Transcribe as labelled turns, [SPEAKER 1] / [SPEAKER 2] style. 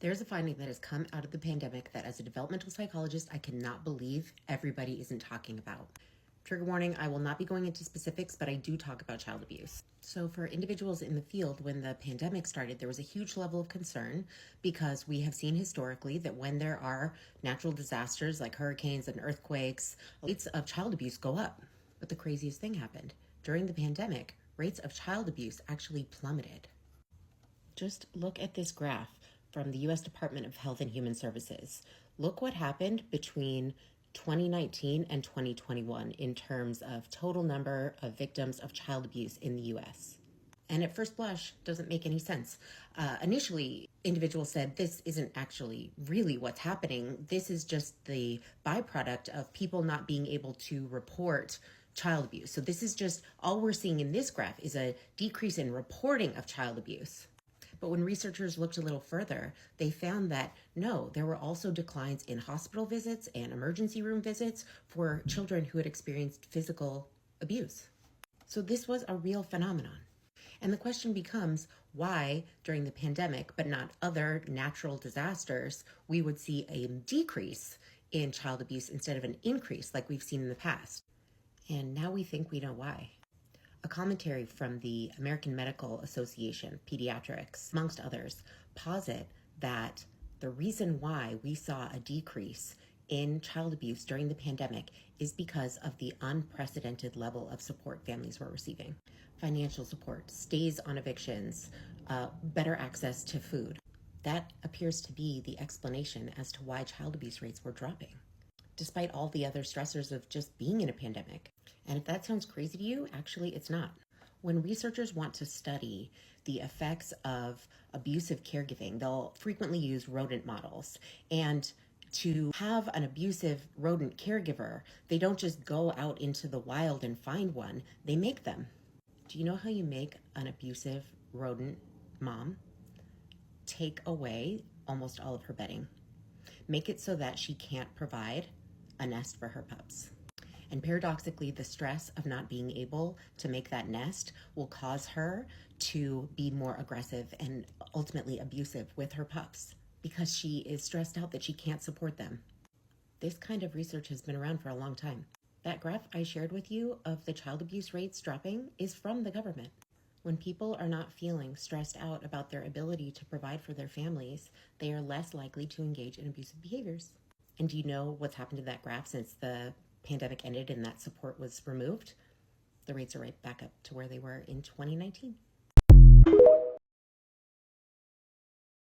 [SPEAKER 1] There's a finding that has come out of the pandemic that as a developmental psychologist, I cannot believe everybody isn't talking about. Trigger warning, I will not be going into specifics, but I do talk about child abuse. So for individuals in the field, when the pandemic started, there was a huge level of concern because we have seen historically that when there are natural disasters like hurricanes and earthquakes, rates of child abuse go up. But the craziest thing happened. During the pandemic, rates of child abuse actually plummeted. Just look at this graph from the U.S. Department of Health and Human Services. Look what happened between 2019 and 2021 in terms of total number of victims of child abuse in the U.S. And at first blush, doesn't make any sense. Initially, individuals said this isn't actually really what's happening. This is just the byproduct of people not being able to report child abuse. So this is just all we're seeing in this graph is a decrease in reporting of child abuse. But when researchers looked a little further, they found that no, there were also declines in hospital visits and emergency room visits for children who had experienced physical abuse. So this was a real phenomenon. And the question becomes why during the pandemic, but not other natural disasters, we would see a decrease in child abuse instead of an increase like we've seen in the past. And now we think we know why. A commentary from the American Medical Association, Pediatrics, amongst others, posit that the reason why we saw a decrease in child abuse during the pandemic is because of the unprecedented level of support families were receiving. Financial support, stays on evictions, better access to food. That appears to be the explanation as to why child abuse rates were dropping, despite all the other stressors of just being in a pandemic. And if that sounds crazy to you, actually it's not. When researchers want to study the effects of abusive caregiving, they'll frequently use rodent models. And to have an abusive rodent caregiver, they don't just go out into the wild and find one, they make them. Do you know how you make an abusive rodent mom? Take away almost all of her bedding. Make it so that she can't provide a nest for her pups. And paradoxically, the stress of not being able to make that nest will cause her to be more aggressive and ultimately abusive with her pups because she is stressed out that she can't support them. This kind of research has been around for a long time. That graph I shared with you of the child abuse rates dropping is from the government. When people are not feeling stressed out about their ability to provide for their families, they are less likely to engage in abusive behaviors. And do you know what's happened to that graph since the pandemic ended and that support was removed? The rates are right back up to where they were in 2019.